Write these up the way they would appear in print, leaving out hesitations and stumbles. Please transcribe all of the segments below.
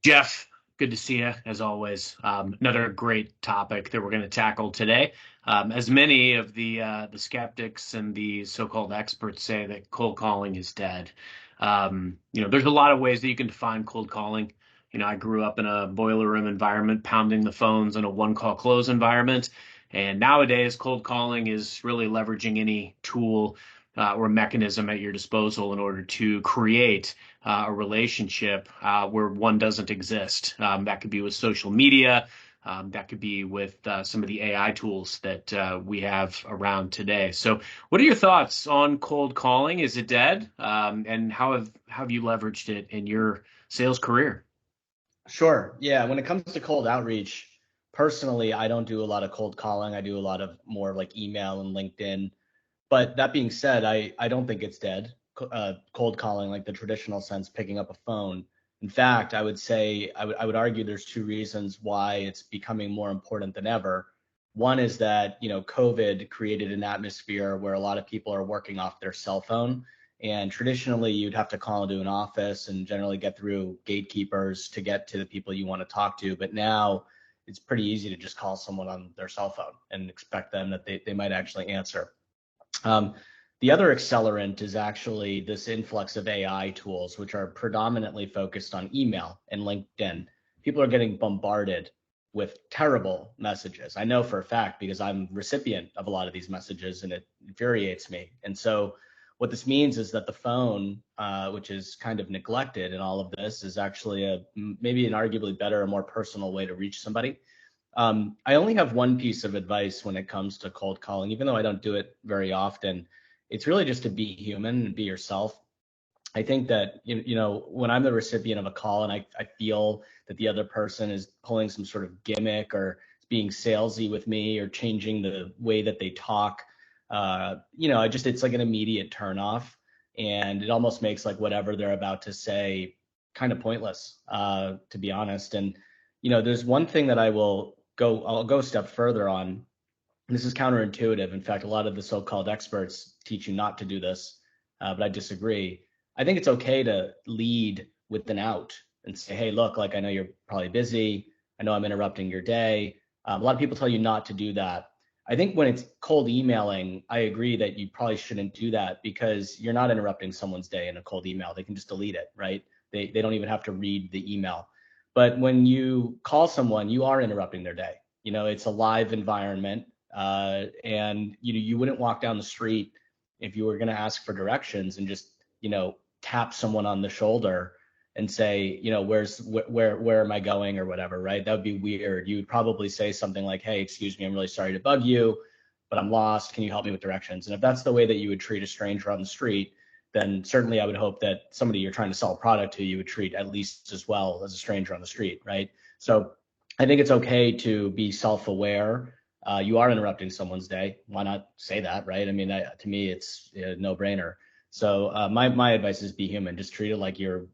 Jeff, good to see you as always. Another great topic that we're going to tackle today. As many of the skeptics and the so-called experts say that cold calling is dead. There's a lot of ways that you can define cold calling. I grew up in a boiler room environment, pounding the phones in a one-call close environment. And nowadays, cold calling is really leveraging any tool or mechanism at your disposal in order to create a relationship where one doesn't exist. That could be with social media. That could be with some of the AI tools that we have around today. So, what are your thoughts on cold calling? Is it dead? And how have you leveraged it in your sales career? Sure. Yeah. When it comes to cold outreach, personally, I don't do a lot of cold calling. I do a lot of more of like email and LinkedIn. But that being said, I don't think it's dead. Cold calling, like the traditional sense, picking up a phone. In fact, I would say I would argue there's two reasons why it's becoming more important than ever. One is that COVID created an atmosphere where a lot of people are working off their cell phone, and traditionally you'd have to call into an office and generally get through gatekeepers to get to the people you want to talk to. But now it's pretty easy to just call someone on their cell phone and expect them that they might actually answer. Um, the other accelerant is actually this influx of AI tools, which are predominantly focused on email and LinkedIn. People are getting bombarded with terrible messages. I know for a fact because I'm recipient of a lot of these messages, and it infuriates me. And so what this means is that the phone, which is kind of neglected in all of this, is actually maybe an arguably better, a more personal way to reach somebody. I only have one piece of advice when it comes to cold calling, even though I don't do it very often. It's really just to be human and be yourself. I think that, when I'm the recipient of a call and I feel that the other person is pulling some sort of gimmick or being salesy with me or changing the way that they talk, it's like an immediate turn off. And it almost makes like whatever they're about to say kind of pointless, to be honest. And, there's one thing that I'll go a step further on. This is counterintuitive. In fact, a lot of the so-called experts teach you not to do this, but I disagree. I think it's okay to lead with an out and say, hey, look, like I know you're probably busy. I know I'm interrupting your day. A lot of people tell you not to do that. I think when it's cold emailing, I agree that you probably shouldn't do that because you're not interrupting someone's day in a cold email. They can just delete it, right? They don't even have to read the email. But when you call someone, you are interrupting their day. It's a live environment, and you wouldn't walk down the street if you were going to ask for directions and just tap someone on the shoulder and say, where am I going or whatever, right? That would be weird. You would probably say something like, hey, excuse me, I'm really sorry to bug you, but I'm lost. Can you help me with directions? And if that's the way that you would treat a stranger on the street, then certainly I would hope that somebody you're trying to sell a product to, you would treat at least as well as a stranger on the street, right? So I think it's okay to be self-aware. You are interrupting someone's day. Why not say that, right? I mean, to me, it's a no-brainer. So my advice is be human. Just treat it like you're,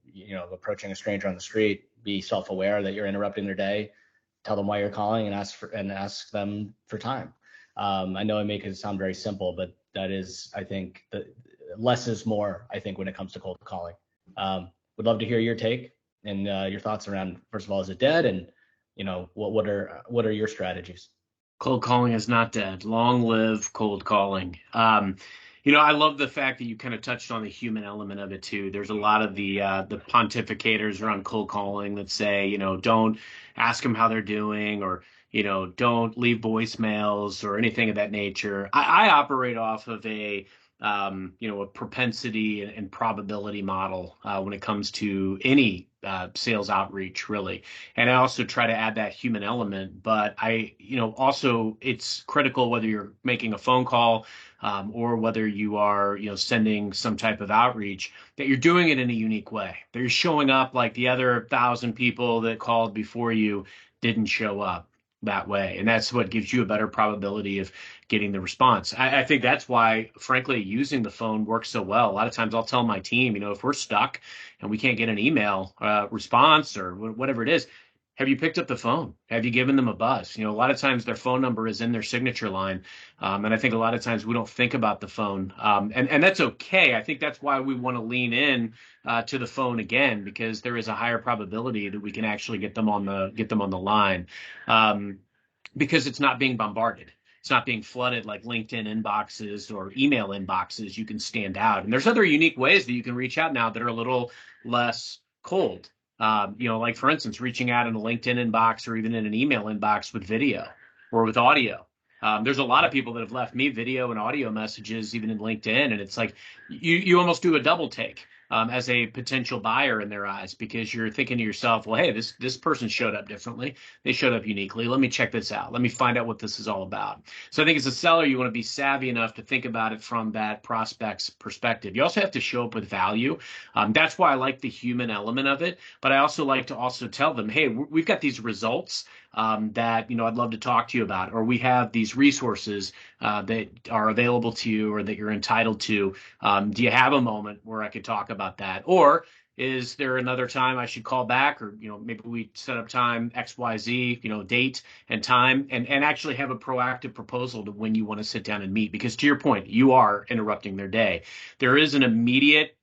approaching a stranger on the street. Be self-aware that you're interrupting their day. Tell them why you're calling and ask them for time. I know I make it sound very simple, but that is, I think, less is more, I think, when it comes to cold calling. Would love to hear your take and your thoughts around, first of all, is it dead? And, what are your strategies? Cold calling is not dead. Long live cold calling. I love the fact that you kind of touched on the human element of it too. There's a lot of the pontificators around cold calling that say, don't ask them how they're doing, or don't leave voicemails or anything of that nature. I operate off of a propensity and probability model when it comes to any sales outreach, really. And I also try to add that human element. But also it's critical whether you're making a phone call or whether you are, sending some type of outreach, that you're doing it in a unique way. That you're showing up like the other 1,000 people that called before you didn't show up that way. And that's what gives you a better probability of getting the response. I think that's why, frankly, using the phone works so well. A lot of times I'll tell my team, if we're stuck and we can't get an email response or whatever it is, Have you picked up the phone? Have you given them a buzz? A lot of times their phone number is in their signature line. And I think a lot of times we don't think about the phone. And that's okay. I think that's why we want to lean in to the phone again, because there is a higher probability that we can actually get them on the line. Because it's not being bombarded. It's not being flooded like LinkedIn inboxes or email inboxes. You can stand out. And there's other unique ways that you can reach out now that are a little less cold. Like for instance, reaching out in a LinkedIn inbox or even in an email inbox with video or with audio. There's a lot of people that have left me video and audio messages even in LinkedIn, and it's like you almost do a double take as a potential buyer in their eyes, because you're thinking to yourself, well, hey, this person showed up differently. They showed up uniquely. Let me check this out. Let me find out what this is all about. So I think as a seller, you want to be savvy enough to think about it from that prospect's perspective. You also have to show up with value. That's why I like the human element of it. But I also like to also tell them, hey, we've got these results that I'd love to talk to you about, or we have these resources that are available to you or that you're entitled to. Do you have a moment where I could talk about that? Or is there another time I should call back? Or maybe we set up time XYZ, date and time, and actually have a proactive proposal to when you want to sit down and meet. Because to your point, you are interrupting their day. There is an immediate,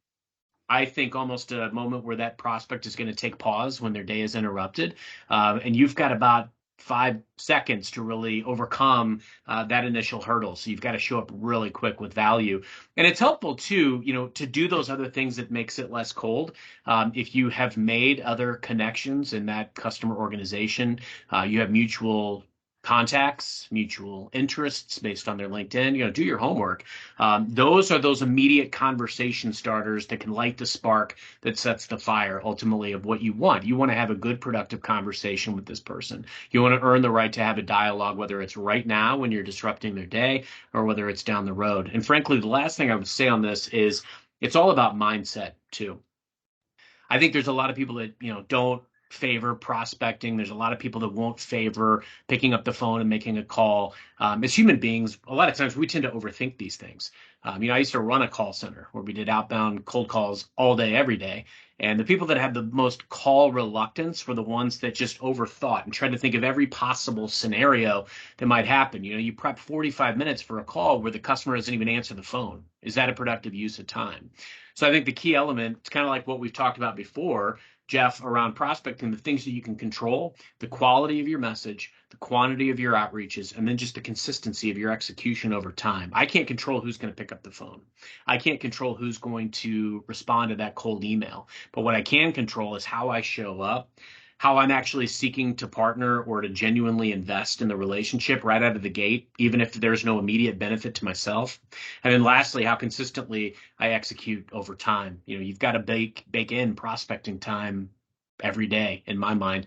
I think, almost a moment where that prospect is going to take pause when their day is interrupted. And you've got about 5 seconds to really overcome that initial hurdle. So you've got to show up really quick with value. And it's helpful too, to do those other things that makes it less cold. If you have made other connections in that customer organization, you have mutual contacts, mutual interests based on their LinkedIn, do your homework. Those are those immediate conversation starters that can light the spark that sets the fire ultimately of what you want. You want to have a good, productive conversation with this person. You want to earn the right to have a dialogue, whether it's right now when you're disrupting their day or whether it's down the road. And frankly, the last thing I would say on this is it's all about mindset too. I think there's a lot of people that, don't favor prospecting. There's a lot of people that won't favor picking up the phone and making a call. As human beings, a lot of times we tend to overthink these things. I used to run a call center where we did outbound cold calls all day, every day. And the people that had the most call reluctance were the ones that just overthought and tried to think of every possible scenario that might happen. You prep 45 minutes for a call where the customer doesn't even answer the phone. Is that a productive use of time? So I think the key element, it's kind of like what we've talked about before, Jeff, around prospecting, the things that you can control, the quality of your message, the quantity of your outreaches, and then just the consistency of your execution over time. I can't control who's going to pick up the phone. I can't control who's going to respond to that cold email. But what I can control is how I show up, how I'm actually seeking to partner or to genuinely invest in the relationship right out of the gate, even if there's no immediate benefit to myself. And then lastly, how consistently I execute over time. You've got to bake in prospecting time every day in my mind.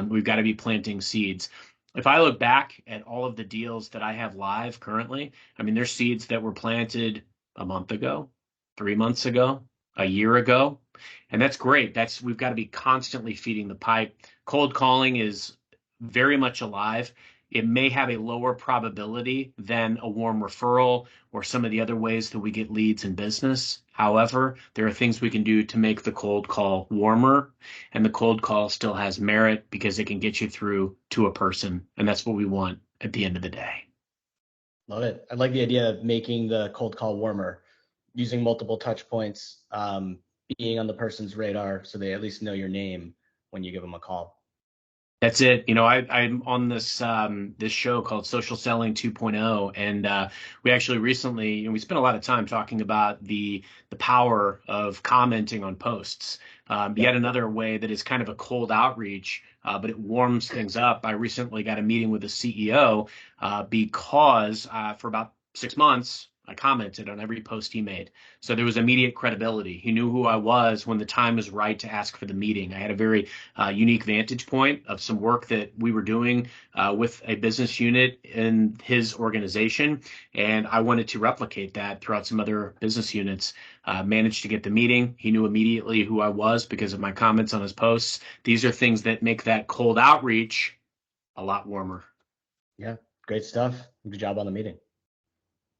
We've got to be planting seeds. If I look back at all of the deals that I have live currently, there's seeds that were planted a month ago, 3 months ago, a year ago. And that's great. We've got to be constantly feeding the pipe. Cold calling is very much alive. It may have a lower probability than a warm referral or some of the other ways that we get leads in business. However, there are things we can do to make the cold call warmer, and the cold call still has merit because it can get you through to a person. And that's what we want at the end of the day. Love it. I like the idea of making the cold call warmer, using multiple touch points, being on the person's radar so they at least know your name when you give them a call. That's it. I'm on this this show called Social Selling 2.0, and we actually recently, we spent a lot of time talking about the power of commenting on posts. Yet another way that is kind of a cold outreach, but it warms things up. I recently got a meeting with the CEO because for about 6 months, I commented on every post he made. So there was immediate credibility. He knew who I was when the time was right to ask for the meeting. I had a very unique vantage point of some work that we were doing with a business unit in his organization. And I wanted to replicate that throughout some other business units. Managed to get the meeting. He knew immediately who I was because of my comments on his posts. These are things that make that cold outreach a lot warmer. Yeah, great stuff. Good job on the meeting.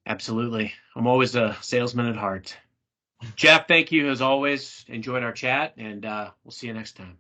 Absolutely. I'm always a salesman at heart. Jeff, thank you as always. Enjoyed our chat, and we'll see you next time.